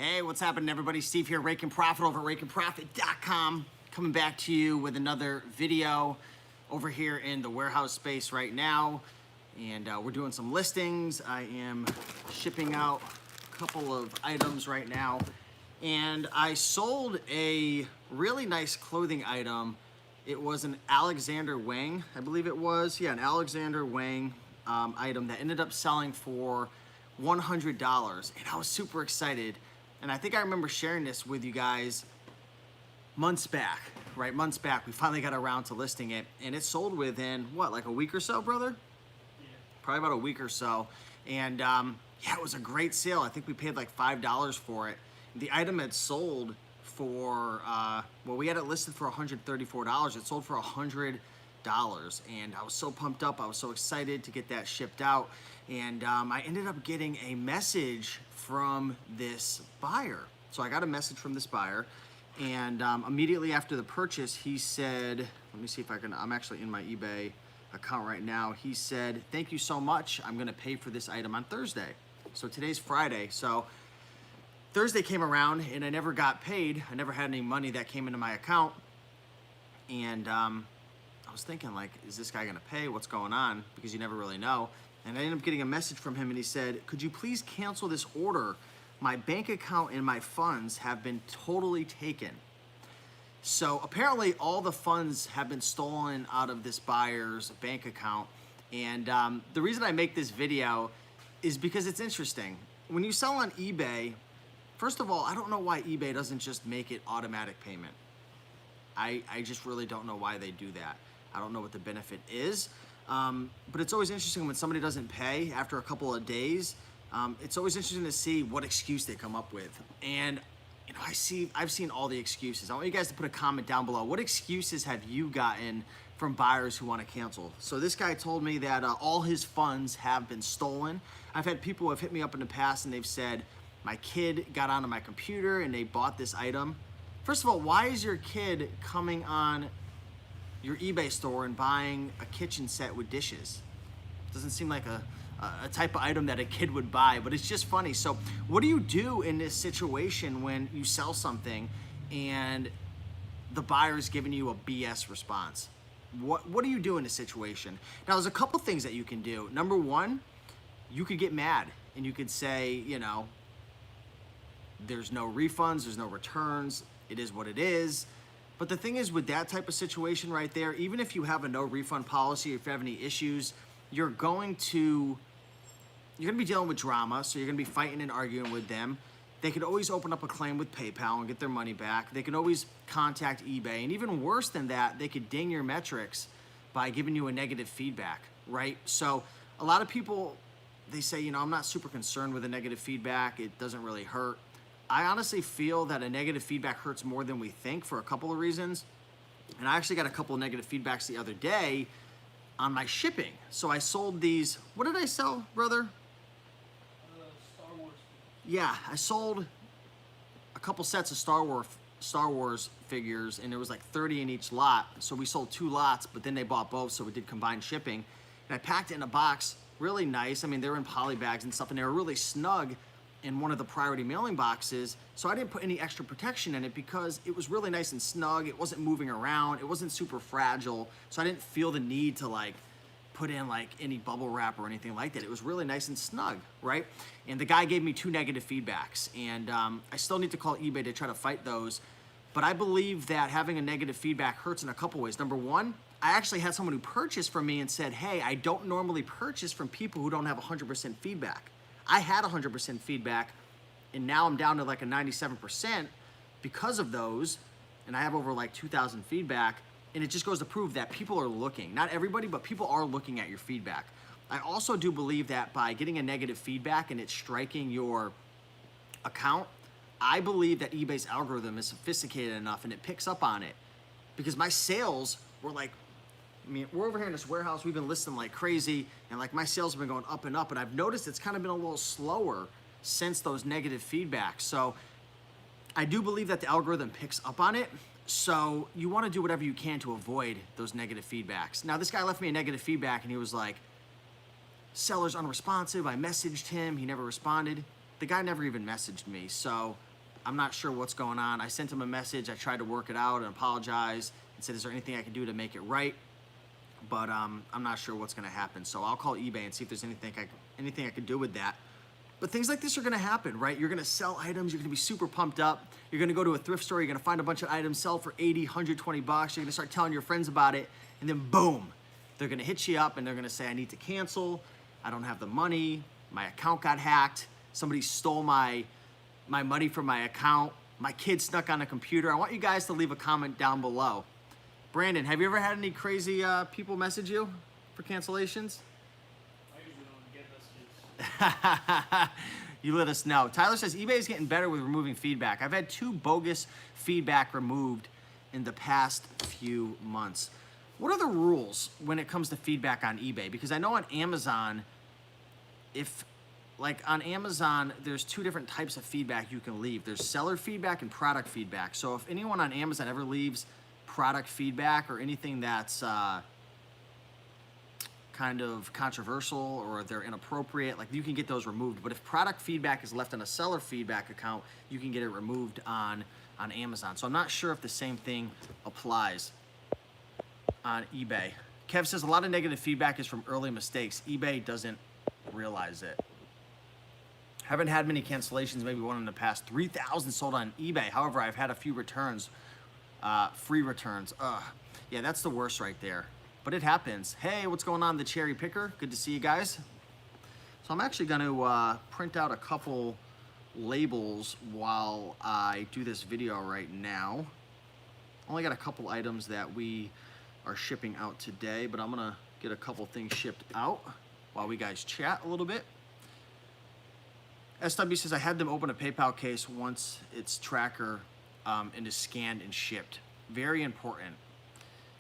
Hey, what's happening, everybody? Steve here, Rake and Profit over at rakeandprofit.com. Coming back to you with another video over here in the warehouse space right now. And we're doing some listings. I am shipping out a couple of items right now. And I sold a really nice clothing item. It was an Alexander Wang, I believe it was. Yeah, an Alexander Wang item that ended up selling for $100. And I was super excited. And I think I remember sharing this with you guys months back, right? Months back, we finally got around to listing it, and it sold within, what, like a week or so, brother? Yeah. Probably about a week or so. And yeah, it was a great sale. I think we paid like $5 for it. The item had sold for, well, we had it listed for $134. It sold for $100. And I was so pumped up. I was so excited to get that shipped out. And I ended up getting a message from this buyer. So I got a message from this buyer, and immediately after the purchase, he said, let me see if I can, I'm actually in my eBay account right now. He said, thank you so much. I'm gonna pay for this item on Thursday. So today's Friday. So Thursday came around and I never got paid. I never had any money that came into my account. And I was thinking, like, is this guy gonna pay? What's going on? Because you never really know. And I ended up getting a message from him, and he said, could you please cancel this order? My bank account and my funds have been totally taken. So apparently all the funds have been stolen out of this buyer's bank account. And the reason I make this video is because it's interesting. When you sell on eBay, first of all, I don't know why eBay doesn't just make it automatic payment. I just really don't know why they do that. I don't know what the benefit is. But it's always interesting when somebody doesn't pay after a couple of days. It's always interesting to see what excuse they come up with. And you know, I've seen all the excuses. I want you guys to put a comment down below. What excuses have you gotten from buyers who want to cancel? So this guy told me that all his funds have been stolen. I've had people who have hit me up in the past and they've said, my kid got onto my computer and they bought this item. First of all, why is your kid coming on your eBay store and buying a kitchen set with dishes? Doesn't seem like a type of item that a kid would buy, but it's just funny. So what do you do in this situation when you sell something and the buyer is giving you a BS response? What do you do in this situation? Now, there's a couple things that you can do. Number one, you could get mad and you could say, you know, there's no refunds, there's no returns, it is what it is. But the thing is, with that type of situation right there, even if you have a no refund policy, if you have any issues, you're going to be dealing with drama, so you're gonna be fighting and arguing with them. They could always open up a claim with PayPal and get their money back. They can always contact eBay, and even worse than that, they could ding your metrics by giving you a negative feedback, right? So a lot of people, they say, you know, I'm not super concerned with the negative feedback, it doesn't really hurt. I honestly feel that a negative feedback hurts more than we think for a couple of reasons. And I actually got a couple of negative feedbacks the other day on my shipping. So I sold these, what did I sell, brother? Star Wars. Yeah, I sold a couple sets of Star Wars figures, and there was like 30 in each lot. So we sold 2 lots, but then they bought both, so we did combined shipping. And I packed it in a box, really nice. I mean, they were in poly bags and stuff, and they were really snug in one of the priority mailing boxes. So I didn't put any extra protection in it because it was really nice and snug. It wasn't moving around. It wasn't super fragile. So I didn't feel the need to like put in like any bubble wrap or anything like that. It was really nice and snug, right? And the guy gave me 2 negative feedbacks, and I still need to call eBay to try to fight those. But I believe that having a negative feedback hurts in a couple ways. Number one, I actually had someone who purchased from me and said, hey, I don't normally purchase from people who don't have 100% feedback. I had 100% feedback, and now I'm down to like a 97% because of those, and I have over like 2,000 feedback, and it just goes to prove that people are looking. Not everybody, but people are looking at your feedback. I also do believe that by getting a negative feedback and it striking your account, I believe that eBay's algorithm is sophisticated enough and it picks up on it, because my sales were like, I mean, we're over here in this warehouse, we've been listing like crazy, and like my sales have been going up and up, and I've noticed it's kind of been a little slower since those negative feedbacks. So I do believe that the algorithm picks up on it. So you want to do whatever you can to avoid those negative feedbacks. Now, this guy left me a negative feedback, and he was like, seller's unresponsive. I messaged him, he never responded. The guy never even messaged me. So I'm not sure what's going on. I sent him a message. I tried to work it out and apologize and said, is there anything I can do to make it right? But I'm not sure what's gonna happen. So I'll call eBay and see if there's anything I can do with that. But things like this are gonna happen, right? You're gonna sell items, you're gonna be super pumped up. You're gonna go to a thrift store, you're gonna find a bunch of items, sell for 80, 120 bucks. You're gonna start telling your friends about it, and then boom, they're gonna hit you up and they're gonna say, I need to cancel, I don't have the money, my account got hacked, somebody stole my money from my account, my kid snuck on a computer. I want you guys to leave a comment down below. Brandon, have you ever had any crazy people message you for cancellations? I usually don't get messages. You let us know. Tyler says eBay is getting better with removing feedback. I've had 2 bogus feedback removed in the past few months. What are the rules when it comes to feedback on eBay? Because I know on Amazon, on Amazon, there's 2 different types of feedback you can leave. There's seller feedback and product feedback. So if anyone on Amazon ever leaves product feedback or anything that's kind of controversial or they're inappropriate, like you can get those removed. But if product feedback is left on a seller feedback account, you can get it removed on Amazon. So I'm not sure if the same thing applies on eBay. Kev says a lot of negative feedback is from early mistakes. eBay doesn't realize it. Haven't had many cancellations, maybe one in the past. 3,000 sold on eBay. However, I've had a few returns, free returns. Yeah, that's the worst right there. But it happens. Hey, what's going on, the Cherry Picker? Good to see you guys. So I'm actually gonna print out a couple labels while I do this video right now. Only got a couple items that we are shipping out today, but I'm gonna get a couple things shipped out while we guys chat a little bit. SW says, I had them open a PayPal case once its tracker and is scanned and shipped. Very important.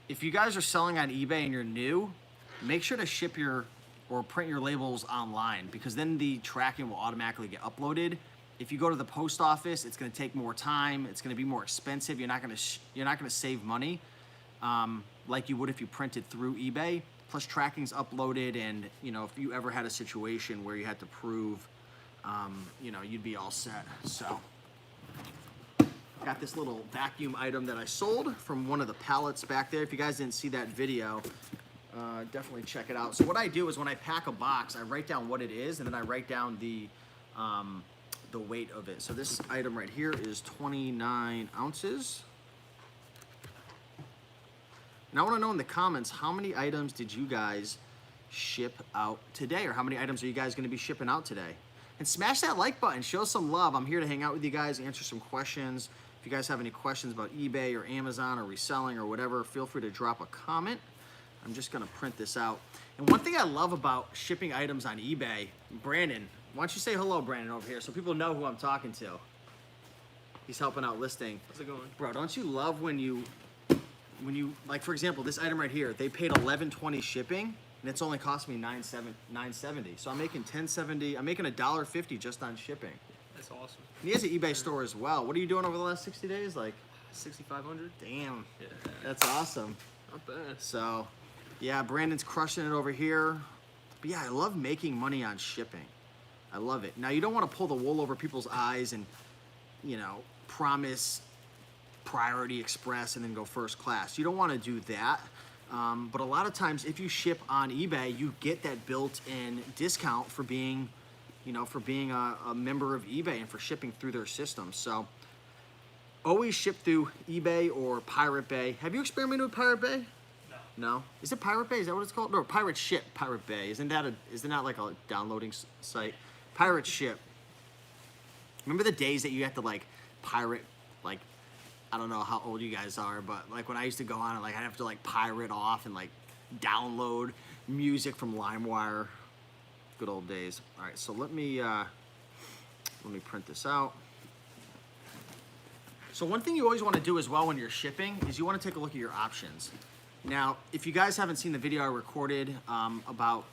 If you guys are selling on eBay and you're new, make sure to ship or print your labels online, because then the tracking will automatically get uploaded. If you go to the post office, it's gonna take more time, it's gonna be more expensive, you're not gonna save money like you would if you printed through eBay. Plus tracking's uploaded, and if you ever had a situation where you had to prove you'd be all set. So got this little vacuum item that I sold from one of the pallets back there. If you guys didn't see that video, definitely check it out. So what I do is when I pack a box, I write down what it is, and then I write down the weight of it. So this item right here is 29 ounces. And I want to know in the comments, how many items did you guys ship out today, or how many items are you guys going to be shipping out today? And smash that like button, show some love. I'm here to hang out with you guys, answer some questions. If you guys have any questions about eBay or Amazon or reselling or whatever, feel free to drop a comment. I'm just gonna print this out. And one thing I love about shipping items on eBay, Brandon, why don't you say hello, Brandon, over here, so people know who I'm talking to. He's helping out listing. How's it going? Bro, don't you love when you, like for example, this item right here, they paid $11.20 shipping, and it's only cost me $9.70. So I'm making $10.70. I'm making $1.50 just on shipping. That's awesome. And he has an eBay store as well. What are you doing over the last 60 days? Like 6,500. Damn, Yeah. that's awesome. Not bad. So, yeah, Brandon's crushing it over here. But yeah, I love making money on shipping. I love it. Now, you don't want to pull the wool over people's eyes and, promise priority express and then go first class. You don't want to do that. But a lot of times, if you ship on eBay, you get that built-in discount for being, a member of eBay and for shipping through their system. So always ship through eBay or Pirate Bay. Have you experimented with Pirate Bay? No. No? Is it Pirate Bay? Is that what it's called? No, Pirate Ship, Pirate Bay. Isn't that like a downloading site? Pirate Ship. Remember the days that you had to pirate, I don't know how old you guys are, but when I used to go on and I'd have to pirate off and download music from LimeWire. Good old days. All right, so let me print this out. So one thing you always want to do as well when you're shipping is you want to take a look at your options. Now, if you guys haven't seen the video I recorded about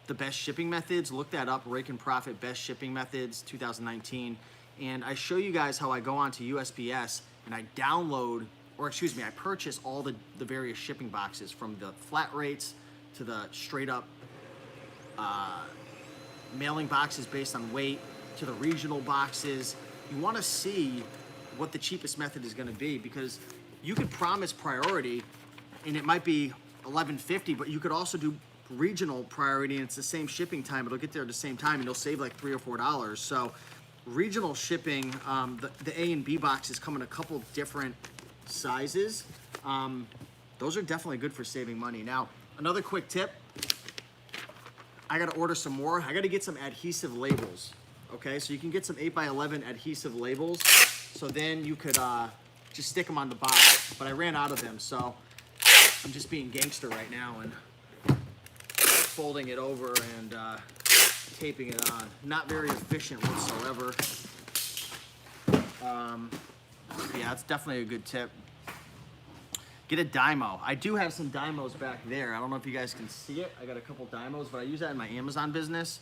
the best shipping methods, look that up, Rake and Profit Best Shipping Methods 2019. And I show you guys how I go onto USPS and I download, or excuse me, I purchase all the various shipping boxes, from the flat rates to the straight up mailing boxes based on weight, to the regional boxes, you want to see what the cheapest method is going to be, because you could promise priority and it might be $11.50, but you could also do regional priority and it's the same shipping time. It'll get there at the same time and you'll save like $3 or $4. So regional shipping, the A and B boxes come in a couple different sizes. Those are definitely good for saving money. Now, another quick tip, I gotta order some more. I gotta get some adhesive labels, okay? So you can get some 8x11 adhesive labels, so then you could just stick them on the box. But I ran out of them, so I'm just being gangster right now and folding it over and taping it on. Not very efficient whatsoever. Yeah, that's definitely a good tip. Get a Dymo. I do have some Dymos back there. I don't know if you guys can see it. I got a couple Dymos, but I use that in my Amazon business.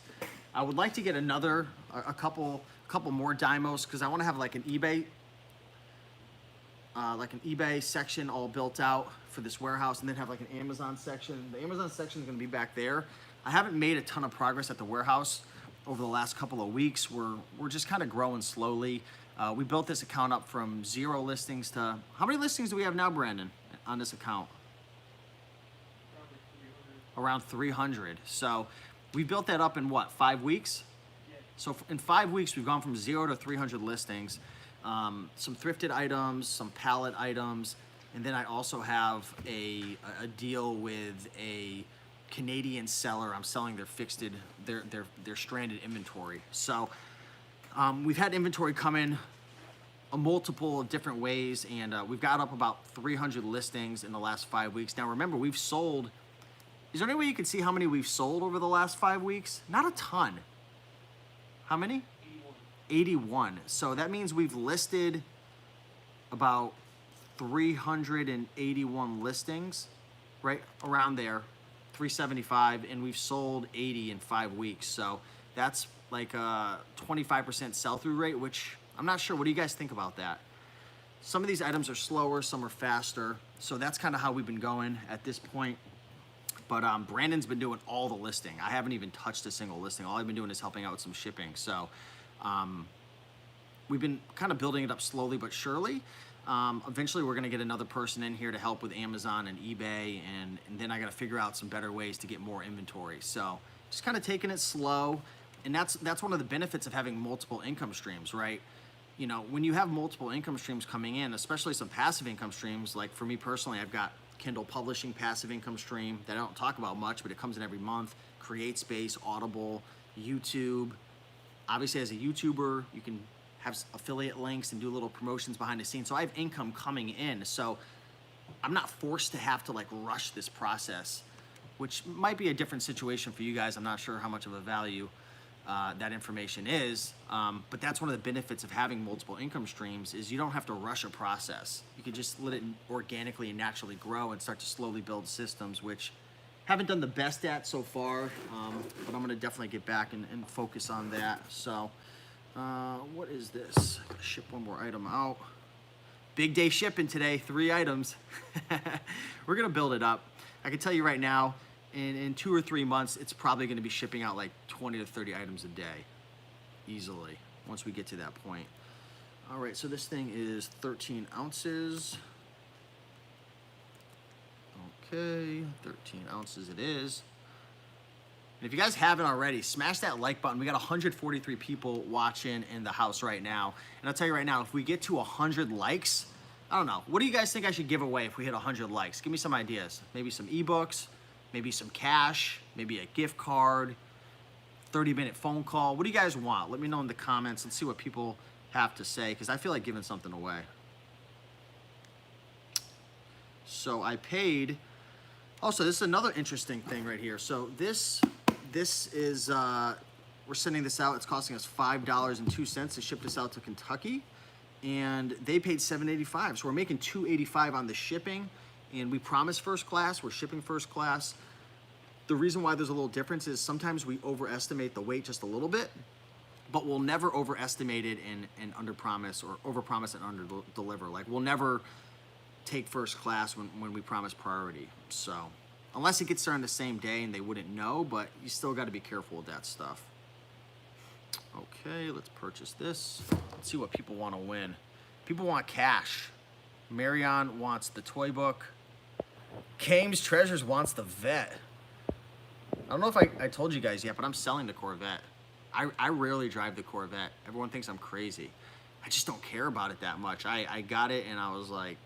I would like to get a couple more Dymos, because I want to have like an eBay section all built out for this warehouse, and then have like an Amazon section. The Amazon section is going to be back there. I haven't made a ton of progress at the warehouse over the last couple of weeks. We're just kind of growing slowly. We built this account up from 0 listings to, how many listings do we have now, Brandon, on this account? Around 300. So we built that up in what, 5 weeks? Yeah. So in 5 weeks, we've gone from 0 to 300 listings. Some thrifted items, some pallet items, and then I also have a deal with a Canadian seller. I'm selling their stranded inventory. So we've had inventory come in a multiple of different ways, and we've got up about 300 listings in the last 5 weeks. Now remember, we've sold, is there any way you can see how many we've sold over the last 5 weeks? Not a ton. How many? 81. So that means we've listed about 381 listings, right around there, 375, and we've sold 80 in 5 weeks. So that's like a 25% sell-through rate, which I'm not sure. What do you guys think about that? Some of these items are slower, some are faster. So that's kind of how we've been going at this point. But Brandon's been doing all the listing. I haven't even touched a single listing. All I've been doing is helping out with some shipping. So we've been kind of building it up slowly but surely. Eventually we're gonna get another person in here to help with Amazon and eBay, and then I gotta figure out some better ways to get more inventory. So just kind of taking it slow. And that's one of the benefits of having multiple income streams, right? You know, when you have multiple income streams coming in, especially some passive income streams, like for me personally, I've got Kindle publishing passive income stream that I don't talk about much, but it comes in every month. CreateSpace, Audible, YouTube. Obviously, as a YouTuber, you can have affiliate links and do little promotions behind the scenes. So I have income coming in. So I'm not forced to have to like rush this process, which might be a different situation for you guys. I'm not sure how much of a value that information is, but that's one of the benefits of having multiple income streams is you don't have to rush a process. You can just let it organically and naturally grow and start to slowly build systems, which haven't done the best at so far, but I'm gonna definitely get back and focus on that. So what is this? Ship one more item out. Big day shipping today, 3 items. We're gonna build it up. I can tell you right now, in 2 or 3 months, it's probably gonna be shipping out like 20 to 30 items a day, easily, once we get to that point. All right, so this thing is 13 ounces. Okay, 13 ounces it is. And if you guys haven't already, smash that like button. We got 143 people watching in the house right now. And I'll tell you right now, if we get to 100 likes, I don't know. What do you guys think I should give away if we hit 100 likes? Give me some ideas. Maybe some ebooks, maybe some cash, maybe a gift card, 30-minute phone call. What do you guys want? Let me know in the comments. Let's see what people have to say, because I feel like giving something away. So I paid, also this is another interesting thing right here. So this is, we're sending this out. It's costing us $5.02 to ship this out to Kentucky. And they paid $7.85. So we're making $2.85 on the shipping. And we promise first class, we're shipping first class. The reason why there's a little difference is sometimes we overestimate the weight just a little bit, but we'll never overestimate it and underpromise, or overpromise and underdeliver. Like we'll never take first class when we promise priority. So unless it gets there on the same day and they wouldn't know, but you still got to be careful with that stuff. Okay, let's purchase this. Let's see what people want to win. People want cash. Marion wants the toy book. Kames Treasures wants the vet. I don't know if I told you guys yet, but I'm selling the Corvette. I rarely drive the Corvette. Everyone thinks I'm crazy. I just don't care about it that much. I got it and I was like,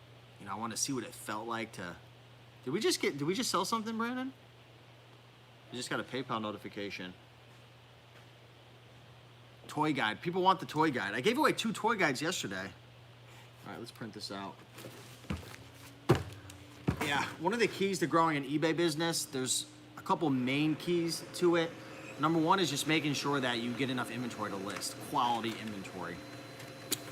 you know, I want to see what it felt like to... Did we just sell something, Brandon? We just got a PayPal notification. Toy guide. People want the toy guide. I gave away 2 toy guides yesterday. All right, let's print this out. Yeah, one of the keys to growing an eBay business, there's a couple main keys to it. Number 1 is just making sure that you get enough inventory to list, quality inventory.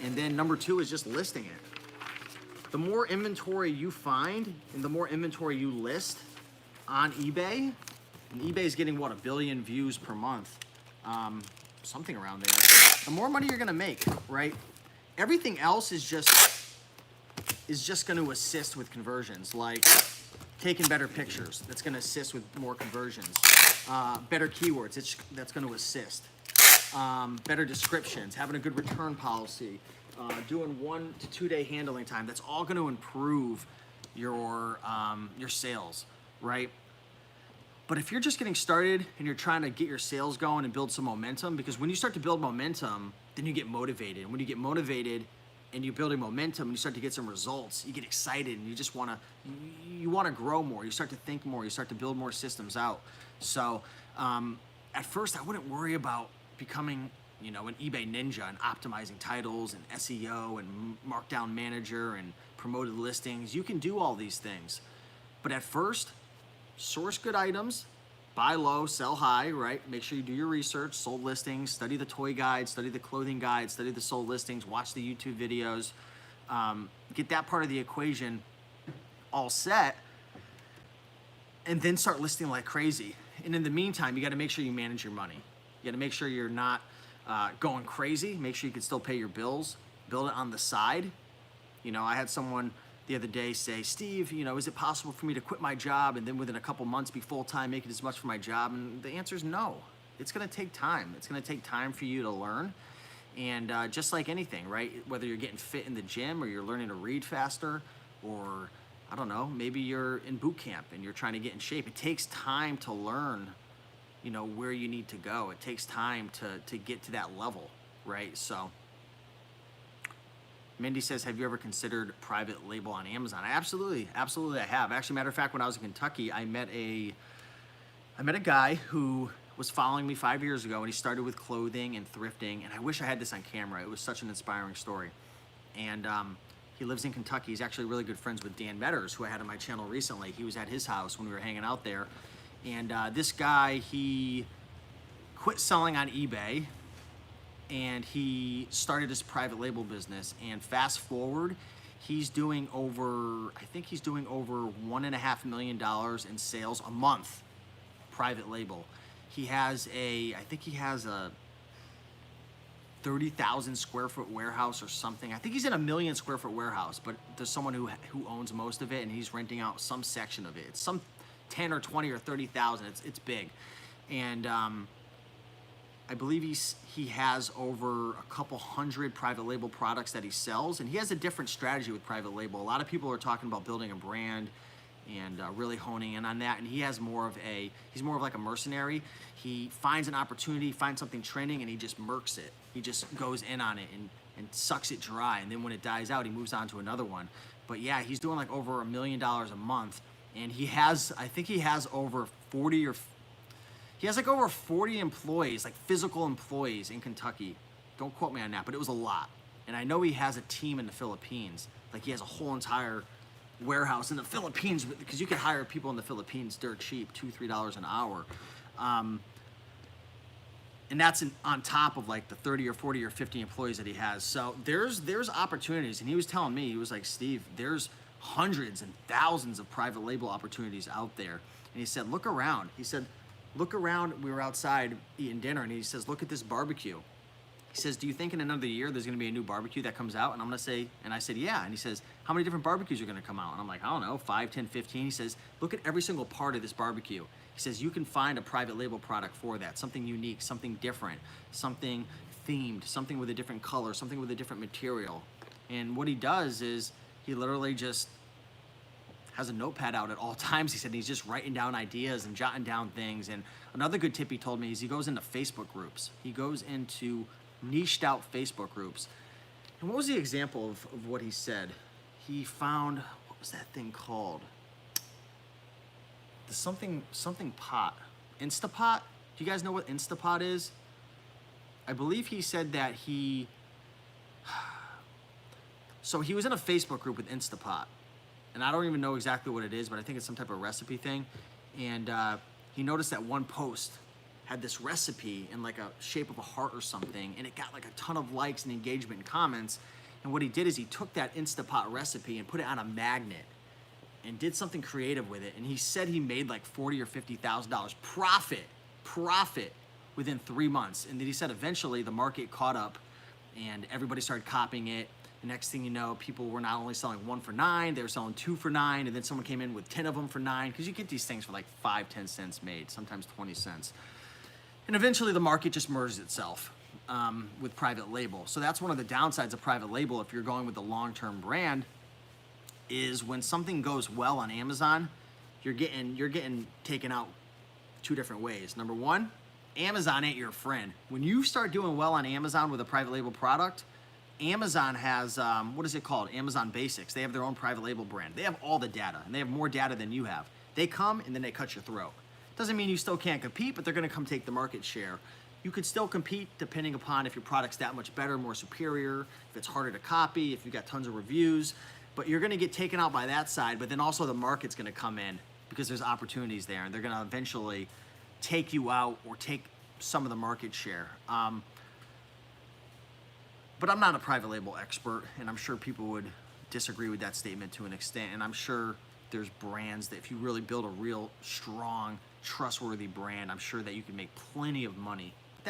And then number 2 is just listing it. The more inventory you find and the more inventory you list on eBay, and eBay is getting, what, 1 billion views per month, something around there, the more money you're gonna make, right? Everything else is just gonna assist with conversions, like taking better pictures. That's gonna assist with more conversions. Better keywords, that's gonna assist. Better descriptions, having a good return policy, doing 1 to 2 day handling time. That's all gonna improve your sales, right? But if you're just getting started and you're trying to get your sales going and build some momentum, because when you start to build momentum, then you get motivated. And when you get motivated and you're building momentum and you start to get some results, you get excited and you just wanna grow more. You start to think more, you start to build more systems out. So at first I wouldn't worry about becoming, you know, an eBay ninja and optimizing titles and SEO and markdown manager and promoted listings. You can do all these things. But at first, source good items, buy low, sell high, right? Make sure you do your research, sold listings, study the toy guide, study the clothing guide, study the sold listings, watch the YouTube videos, get that part of the equation all set, and then start listing like crazy. And in the meantime, you gotta make sure you manage your money. You gotta make sure you're not going crazy, make sure you can still pay your bills, build it on the side. You know, I had someone the other day say, Steve, you know, is it possible for me to quit my job and then within a couple months be full-time, making as much for my job? And the answer is no. It's gonna take time. It's gonna take time for you to learn. And just like anything, right? Whether you're getting fit in the gym or you're learning to read faster, or I don't know, maybe you're in boot camp and you're trying to get in shape. It takes time to learn, you know, where you need to go. It takes time to get to that level, right? So Mindy says, have you ever considered private label on Amazon? Absolutely I have. Actually, matter of fact, when I was in Kentucky, I met a guy who was following me 5 years ago, and he started with clothing and thrifting, and I wish I had this on camera. It was such an inspiring story. And he lives in Kentucky. He's actually really good friends with Dan Metters, who I had on my channel recently. He was at his house when we were hanging out there. And this guy, he quit selling on eBay, and he started his private label business. And fast forward, he's doing over, I think he's doing over $1.5 million in sales a month, private label. He has I think he has a 30,000 square foot warehouse or something. I think he's in a 1 million square foot warehouse, but there's someone who owns most of it, and he's renting out some section of it. It's some 10 or 20 or 30,000. It's big. And I believe he has over a couple hundred private label products that he sells, and he has a different strategy with private label. A lot of people are talking about building a brand and really honing in on that, and he's more of like a mercenary. He finds an opportunity, finds something trending, and he just murks it. He just goes in on it and sucks it dry, and then when it dies out, he moves on to another one. But yeah, he's doing like over $1 million a month, and I think he has over 40 employees, like physical employees in Kentucky. Don't quote me on that, but it was a lot. And I know he has a team in the Philippines. Like he has a whole entire warehouse in the Philippines, because you can hire people in the Philippines dirt cheap, $2, $3 an hour. And that's on top of like the 30 or 40 or 50 employees that he has. So there's opportunities. And he was telling me, he was like, Steve, there's hundreds and thousands of private label opportunities out there. And he said, look around. He said, look around. We were outside eating dinner, and he says, look at this barbecue. He says, do you think in another year there's gonna be a new barbecue that comes out? And I'm gonna say, and I said, yeah. And he says, how many different barbecues are gonna come out? And I'm like, I don't know, 5, 10, 15. He says, look at every single part of this barbecue. He says, you can find a private label product for that, something unique, something different, something themed, something with a different color, something with a different material. And what he does is he literally just has a notepad out at all times. He said he's just writing down ideas and jotting down things. And another good tip he told me is he goes into Facebook groups. He goes into niched out Facebook groups. And what was the example of what he said? He found, what was that thing called? The something pot. Instapot? Do you guys know what Instapot is? I believe he said that so he was in a Facebook group with Instapot. And I don't even know exactly what it is, but I think it's some type of recipe thing. And he noticed that one post had this recipe in like a shape of a heart or something, and it got like a ton of likes and engagement and comments. And what he did is he took that Instapot recipe and put it on a magnet and did something creative with it. And he said he made like $40,000 or $50,000 profit within 3 months. And then he said eventually the market caught up and everybody started copying it. The next thing you know, people were not only selling 1 for $9, they were selling 2 for $9, and then someone came in with 10 of them for $9, because you get these things for like 5, 10 cents made, sometimes 20 cents. And eventually the market just merges itself with private label. So that's one of the downsides of private label if you're going with the long-term brand, is when something goes well on Amazon, you're getting taken out 2 different ways. Number one, Amazon ain't your friend. When you start doing well on Amazon with a private label product, Amazon has, what is it called? Amazon Basics. They have their own private label brand. They have all the data, and they have more data than you have. They come, and then they cut your throat. Doesn't mean you still can't compete, but they're gonna come take the market share. You could still compete depending upon if your product's that much better, more superior, if it's harder to copy, if you've got tons of reviews, but you're gonna get taken out by that side, but then also the market's gonna come in because there's opportunities there, and they're gonna eventually take you out or take some of the market share. But I'm not a private label expert, and I'm sure people would disagree with that statement to an extent, and I'm sure there's brands that if you really build a real strong, trustworthy brand, I'm sure that you can make plenty of money. But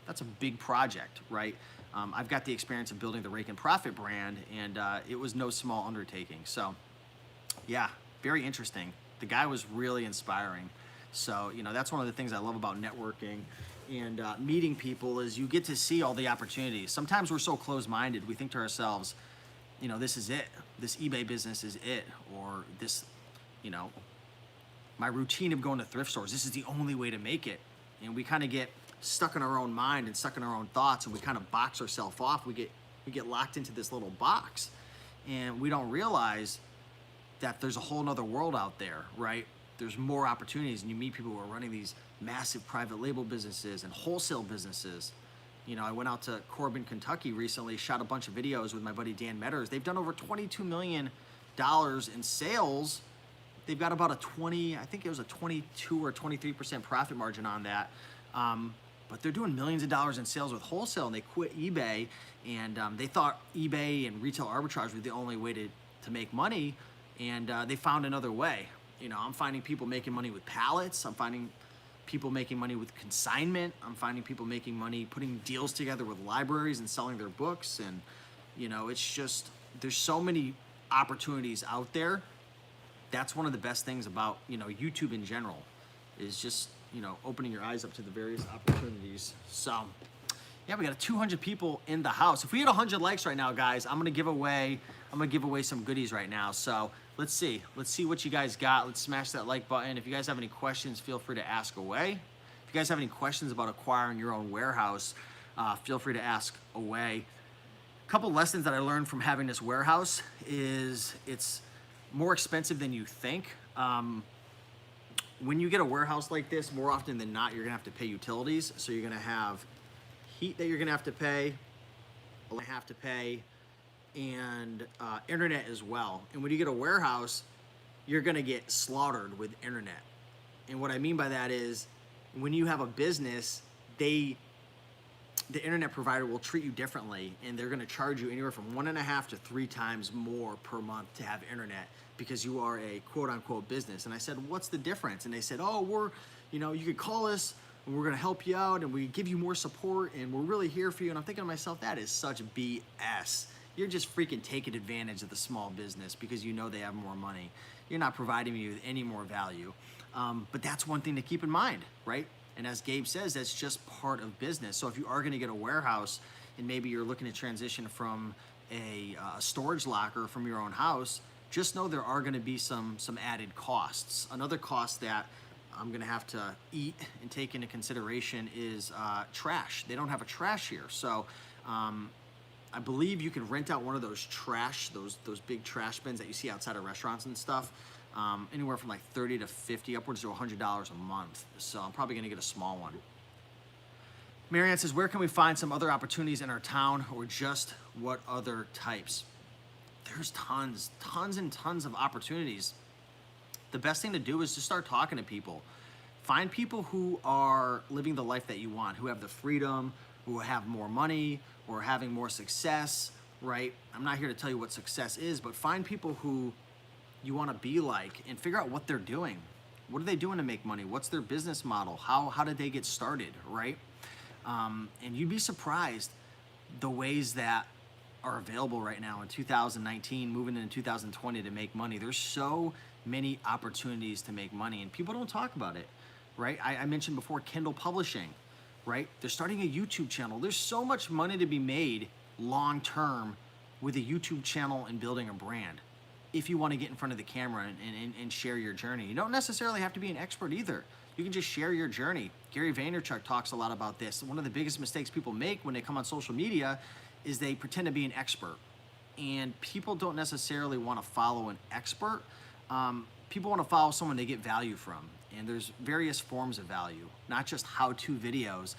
that's a big project, right? I've got the experience of building the Rake and Profit brand, and it was no small undertaking. So yeah, very interesting. The guy was really inspiring. So, you know, that's one of the things I love about networking and meeting people is you get to see all the opportunities. Sometimes we're so closed-minded, we think to ourselves, you know, this is it. This eBay business is it. Or this, you know, my routine of going to thrift stores, this is the only way to make it. And we kind of get stuck in our own mind and stuck in our own thoughts, and we kind of box ourselves off. We get locked into this little box, and we don't realize that there's a whole nother world out there, right? There's more opportunities, and you meet people who are running these massive private label businesses and wholesale businesses. You know, I went out to Corbin, Kentucky recently, shot a bunch of videos with my buddy Dan Metters. They've done over $22 million in sales. They've got about a 22 or 23% profit margin on that. But they're doing millions of dollars in sales with wholesale, and they quit eBay, and they thought eBay and retail arbitrage were the only way to make money, and they found another way. You know, I'm finding people making money with pallets. I'm finding people making money with consignment. I'm finding people making money putting deals together with libraries and selling their books. And, you know, it's just, there's so many opportunities out there. That's one of the best things about, you know, YouTube in general, is just, you know, opening your eyes up to the various opportunities. So, yeah, we got 200 people in the house. If we had 100 likes right now, guys, I'm gonna give away some goodies right now. So let's see what you guys got. Let's smash that like button. If you guys have any questions, feel free to ask away. If you guys have any questions about acquiring your own warehouse, feel free to ask away. A couple lessons that I learned from having this warehouse is it's more expensive than you think. When you get a warehouse like this, more often than not, you're gonna have to pay utilities. So you're gonna have heat that you're gonna have to pay, and internet as well. And when you get a warehouse, you're gonna get slaughtered with internet. And what I mean by that is, when you have a business, the internet provider will treat you differently, and they're gonna charge you anywhere from 1.5 to 3 times more per month to have internet, because you are a quote unquote business. And I said, what's the difference? And they said, oh, you could call us, and we're gonna help you out, and we give you more support, and we're really here for you. And I'm thinking to myself, that is such BS. You're just freaking taking advantage of the small business because you know they have more money. You're not providing me with any more value. But that's one thing to keep in mind, right? And as Gabe says, that's just part of business. So if you are gonna get a warehouse and maybe you're looking to transition from a storage locker from your own house, just know there are gonna be some added costs. Another cost that I'm gonna have to eat and take into consideration is trash. They don't have a trash here. So I believe you can rent out one of those those big trash bins that you see outside of restaurants and stuff, anywhere from like 30 to 50, upwards to $100 a month. So I'm probably gonna get a small one. Marianne says, where can we find some other opportunities in our town, or just what other types? There's tons and tons of opportunities. The best thing to do is to start talking to people. Find people who are living the life that you want, who have the freedom, who have more money, or are having more success, right? I'm not here to tell you what success is, but find people who you want to be like and figure out what they're doing. What are they doing to make money? What's their business model? How did they get started, right? And you'd be surprised the ways that are available right now in 2019, moving into 2020 to make money. There's so many opportunities to make money, and people don't talk about it, right? I mentioned before Kindle publishing, right? They're starting a YouTube channel. There's so much money to be made long term with a YouTube channel and building a brand if you want to get in front of the camera and share your journey. You don't necessarily have to be an expert either. You can just share your journey. Gary Vaynerchuk talks a lot about this. One of the biggest mistakes people make when they come on social media is they pretend to be an expert. And people don't necessarily want to follow an expert. People want to follow someone they get value from. And there's various forms of value, not just how-to videos,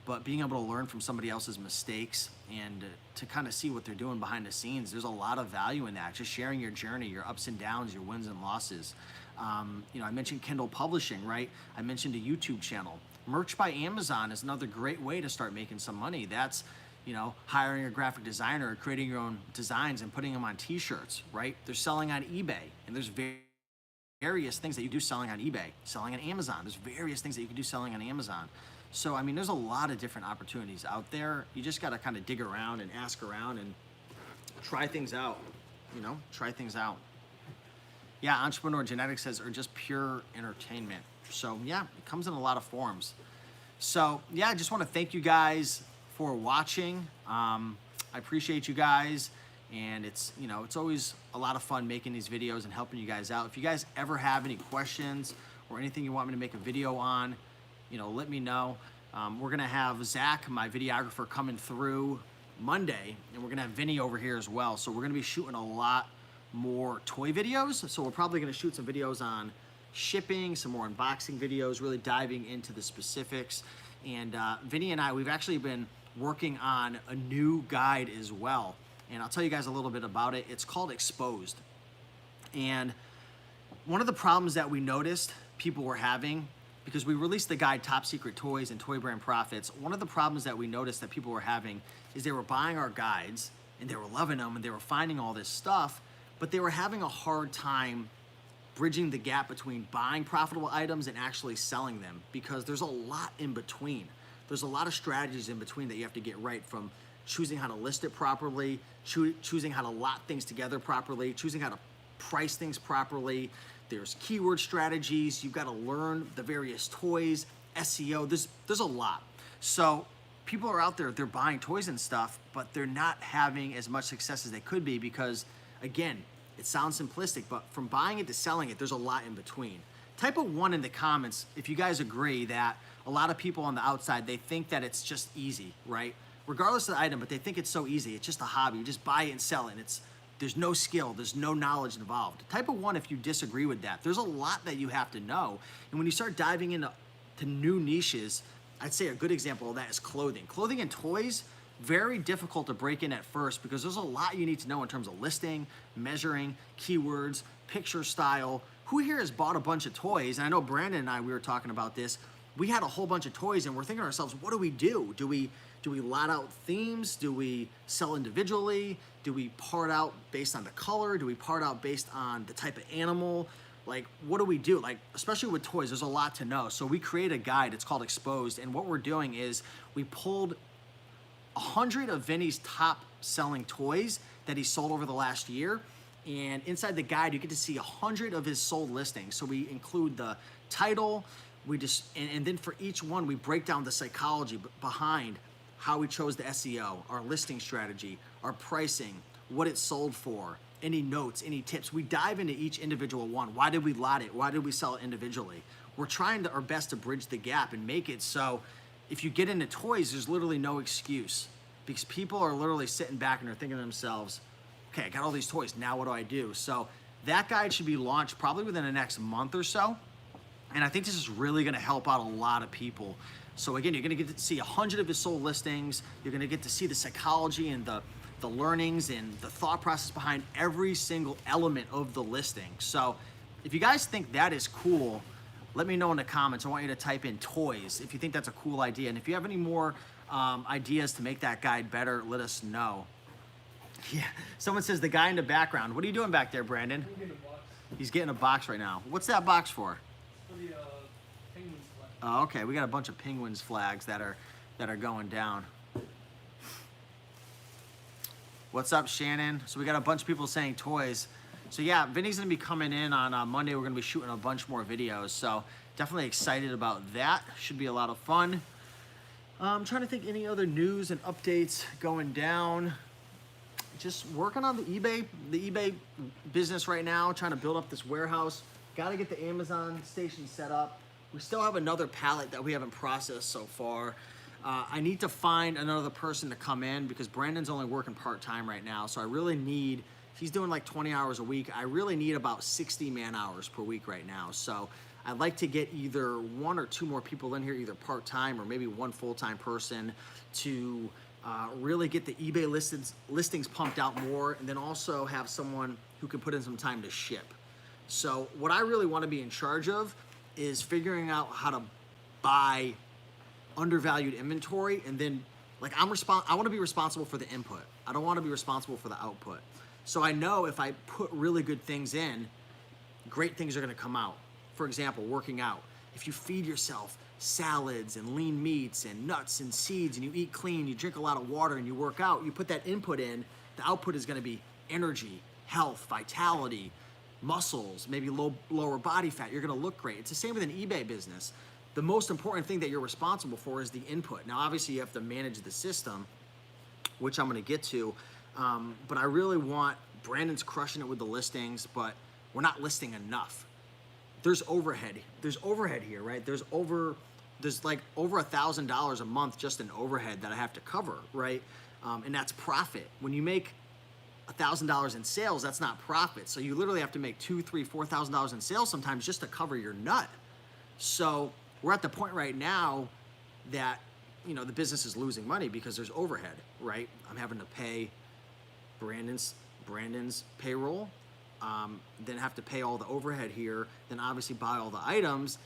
but being able to learn from somebody else's mistakes and to kind of see what they're doing behind the scenes. There's a lot of value in that, just sharing your journey, your ups and downs, your wins and losses. I mentioned Kindle publishing, right? I mentioned a YouTube channel. Merch by Amazon is another great way to start making some money. That's, hiring a graphic designer or creating your own designs and putting them on t-shirts, right? They're selling on eBay, and there's various things that you do selling on eBay, selling on Amazon. There's various things that you can do selling on Amazon. So, there's a lot of different opportunities out there. You just got to kind of dig around and ask around and try things out, try things out. Yeah, Entrepreneur Genetics says, or just pure entertainment. So yeah, it comes in a lot of forms. So yeah, I just want to thank you guys for watching. I appreciate you guys. And it's always a lot of fun making these videos and helping you guys out. If you guys ever have any questions or anything you want me to make a video on, let me know. We're gonna have Zach, my videographer, coming through Monday, and we're gonna have Vinny over here as well. So we're gonna be shooting a lot more toy videos. So we're probably gonna shoot some videos on shipping, some more unboxing videos, really diving into the specifics. And Vinny and I, we've actually been working on a new guide as well. And I'll tell you guys a little bit about it. It's called Exposed. And one of the problems that we noticed people were having, because we released the guide Top Secret Toys and Toy Brand Profits, one of the problems that we noticed that people were having is they were buying our guides and they were loving them and they were finding all this stuff, but they were having a hard time bridging the gap between buying profitable items and actually selling them, because there's a lot in between. There's a lot of strategies in between that you have to get right, from choosing how to list it properly, choosing how to lot things together properly, choosing how to price things properly. There's keyword strategies. You've got to learn the various toys, SEO. There's a lot. So people are out there, they're buying toys and stuff, but they're not having as much success as they could be because, again, it sounds simplistic, but from buying it to selling it, there's a lot in between. Type a 1 in the comments if you guys agree that a lot of people on the outside, they think that it's just easy, right? Regardless of the item, but they think it's so easy. It's just a hobby. You just buy it and sell it. And there's no skill, there's no knowledge involved. Type a 1 if you disagree with that. There's a lot that you have to know. And when you start diving into new niches, I'd say a good example of that is clothing. Clothing and toys, very difficult to break in at first because there's a lot you need to know in terms of listing, measuring, keywords, picture style. Who here has bought a bunch of toys? And I know Brandon and I, we were talking about this. We had a whole bunch of toys and we're thinking to ourselves, what do we do? Do we lot out themes? Do we sell individually? Do we part out based on the color? Do we part out based on the type of animal? like, what do we do? Like, especially with toys, there's a lot to know. So we create a guide, it's called Exposed. And what we're doing is we pulled 100 of Vinny's top selling toys that he sold over the last year. And inside the guide, you get to see 100 of his sold listings. So we include the title, and then for each one, we break down the psychology behind how we chose the SEO, our listing strategy, our pricing, what it sold for, any notes, any tips. We dive into each individual one. Why did we lot it? Why did we sell it individually? We're trying our best to bridge the gap and make it so if you get into toys, there's literally no excuse, because people are literally sitting back and they're thinking to themselves, okay, I got all these toys, now what do I do? So that guide should be launched probably within the next month or so. And I think this is really gonna help out a lot of people. So again, you're gonna get to see 100 of his sold listings. You're gonna get to see the psychology and the learnings and the thought process behind every single element of the listing. So if you guys think that is cool, let me know in the comments. I want you to type in toys if you think that's a cool idea. And if you have any more ideas to make that guide better, let us know. Yeah, someone says the guy in the background. What are you doing back there, Brandon? I'm getting a box He's getting a box right now. What's that box for? for the penguins flag. Oh, okay. We got a bunch of penguins flags that are going down. What's up, Shannon? So we got a bunch of people saying toys. So yeah, Vinny's gonna be coming in on Monday. We're gonna be shooting a bunch more videos. So definitely excited about that. Should be a lot of fun. I'm trying to think any other news and updates going down. Just working on the eBay business right now, trying to build up this warehouse. Got to get the Amazon station set up. We still have another pallet that we haven't processed so far. I need to find another person to come in because Brandon's only working part-time right now. So I really need, he's doing like 20 hours a week. I really need about 60 man hours per week right now. So I'd like to get either one or two more people in here, either part-time or maybe one full-time person to really get the eBay listings pumped out more, and then also have someone who can put in some time to ship. So what I really want to be in charge of is figuring out how to buy undervalued inventory, and then like I want to be responsible for the input. I don't want to be responsible for the output. So I know if I put really good things in, great things are going to come out. For example, working out. If you feed yourself salads and lean meats and nuts and seeds, and you eat clean, you drink a lot of water, and you work out, you put that input in, the output is going to be energy, health, vitality, muscles, maybe lower body fat. You're going to look great. It's the same with an eBay business. The most important thing that you're responsible for is the input. Now, obviously, you have to manage the system, which I'm going to get to, but I really want, Brandon's crushing it with the listings, but we're not listing enough. There's overhead. There's overhead here, right? There's like over $1,000 a month just in overhead that I have to cover, right? And that's profit. When you make $1,000 in sales, that's not profit. So you literally have to make $2,000, $3,000, $4,000 in sales sometimes just to cover your nut. So we're at the point right now that, you know, the business is losing money because there's overhead, right? I'm having to pay Brandon's payroll, then have to pay all the overhead here, then obviously buy all the items,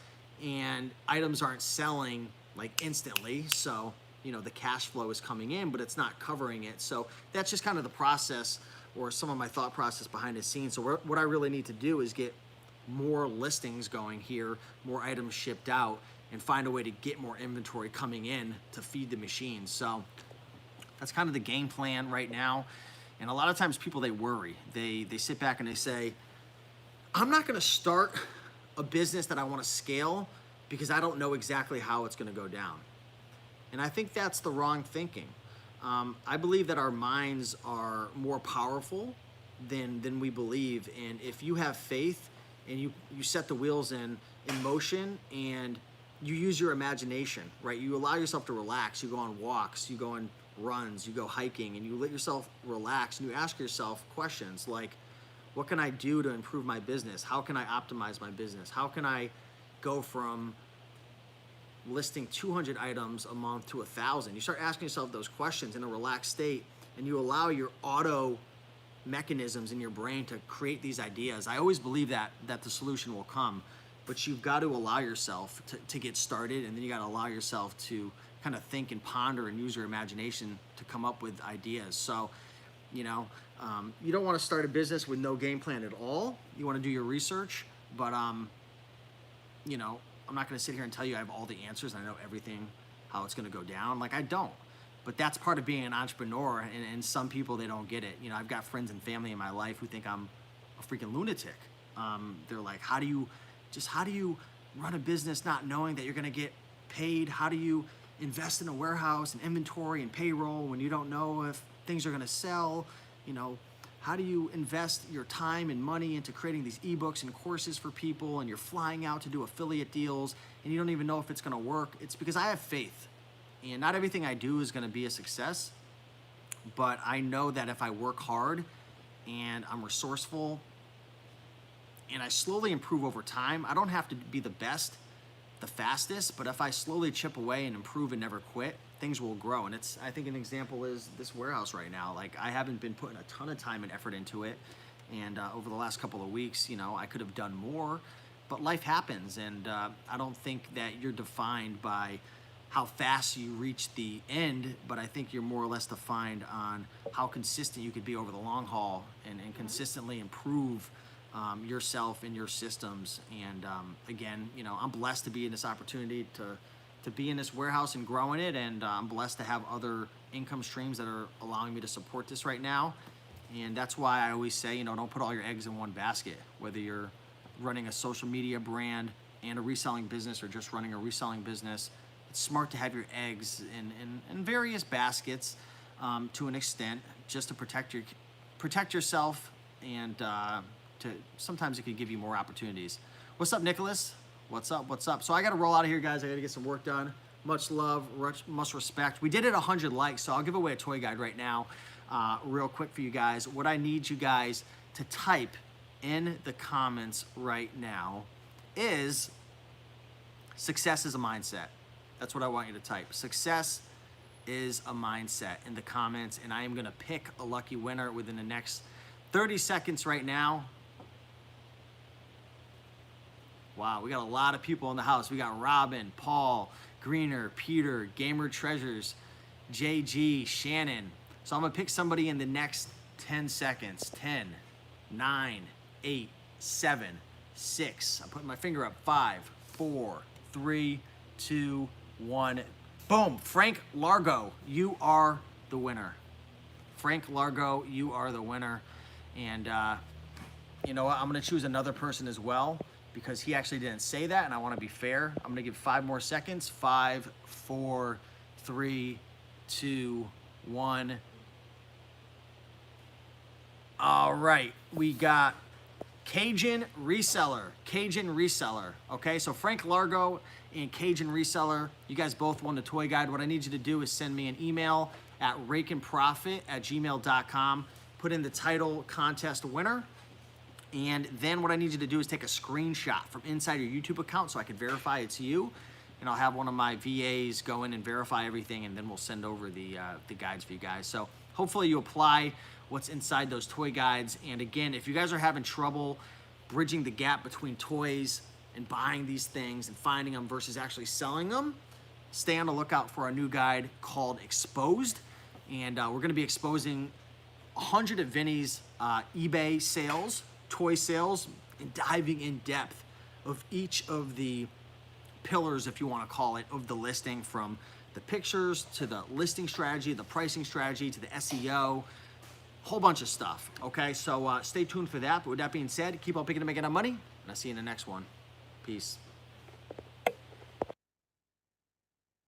and items aren't selling like instantly. So, you know, the cash flow is coming in, but it's not covering it. So that's just kind of the process, or some of my thought process behind the scenes. So what I really need to do is get more listings going here, more items shipped out, and find a way to get more inventory coming in to feed the machine. So that's kind of the game plan right now. And a lot of times people, they worry. They sit back and they say, I'm not gonna start a business that I wanna scale because I don't know exactly how it's gonna go down. And I think that's the wrong thinking. I believe that our minds are more powerful than we believe. And if you have faith and you set the wheels in motion and you use your imagination, right? You allow yourself to relax. You go on walks, you go on runs, you go hiking, and you let yourself relax, and you ask yourself questions like, what can I do to improve my business? How can I optimize my business? How can I go from listing 200 items a month to 1,000? You start asking yourself those questions in a relaxed state, and you allow your auto mechanisms in your brain to create these ideas. I always believe that the solution will come, but you've got to allow yourself to get started, and then you got to allow yourself to kind of think and ponder and use your imagination to come up with ideas. So, you know, you don't want to start a business with no game plan at all. You want to do your research, But you know, I'm not gonna sit here and tell you I have all the answers and I know everything, how it's gonna go down. Like, I don't. But that's part of being an entrepreneur, and some people, they don't get it. You know, I've got friends and family in my life who think I'm a freaking lunatic. They're like, how do you run a business not knowing that you're gonna get paid? How do you invest in a warehouse and inventory and payroll when you don't know if things are gonna sell? You know, how do you invest your time and money into creating these ebooks and courses for people, and you're flying out to do affiliate deals and you don't even know if it's gonna work? It's because I have faith. And not everything I do is gonna be a success, but I know that if I work hard and I'm resourceful and I slowly improve over time, I don't have to be the best, the fastest, but if I slowly chip away and improve and never quit, things will grow. And I think an example is this warehouse right now. Like, I haven't been putting a ton of time and effort into it. And over the last couple of weeks, you know, I could have done more, but life happens. And I don't think that you're defined by how fast you reach the end, but I think you're more or less defined on how consistent you could be over the long haul and consistently improve yourself and your systems. And again, you know, I'm blessed to be in this opportunity to be in this warehouse and growing it, and I'm blessed to have other income streams that are allowing me to support this right now. And that's why I always say, you know, don't put all your eggs in one basket. Whether you're running a social media brand and a reselling business, or just running a reselling business, it's smart to have your eggs in various baskets to an extent, just to protect yourself, and to sometimes it could give you more opportunities. What's up, Nicholas? What's up? What's up? So I got to roll out of here, guys. I got to get some work done. Much love, much respect. We did it 100 likes, so I'll give away a toy guide right now, real quick for you guys. What I need you guys to type in the comments right now is success is a mindset. That's what I want you to type. Success is a mindset in the comments, and I am gonna pick a lucky winner within the next 30 seconds right now. Wow, we got a lot of people in the house. We got Robin, Paul, Greener, Peter, Gamer Treasures, JG, Shannon. So I'm gonna pick somebody in the next 10 seconds. 10, 9, 8, 7, 6. I'm putting my finger up. 5, 4, 3, 2, 1. Boom. Frank Largo, you are the winner. Frank Largo, you are the winner. And you know what? I'm gonna choose another person as well, because he actually didn't say that, and I want to be fair. I'm gonna give 5 more seconds. 5, 4, 3, 2, 1. All right, we got Cajun Reseller. Cajun Reseller. Okay, so Frank Largo and Cajun Reseller, you guys both won the toy guide. What I need you to do is send me an email at rakeandprofit@gmail.com. Put in the title contest winner. And then what I need you to do is take a screenshot from inside your YouTube account so I can verify it's you. And I'll have one of my VAs go in and verify everything, and then we'll send over the guides for you guys. So hopefully you apply what's inside those toy guides. And again, if you guys are having trouble bridging the gap between toys and buying these things and finding them versus actually selling them, stay on the lookout for our new guide called Exposed. And we're gonna be exposing 100 of Vinny's eBay sales, toy sales, and diving in depth of each of the pillars, if you want to call it, of the listing, from the pictures to the listing strategy, the pricing strategy, to the SEO, whole bunch of stuff. Okay, so stay tuned for that. But with that being said, keep on picking and making that money, and I'll see you in the next one. Peace.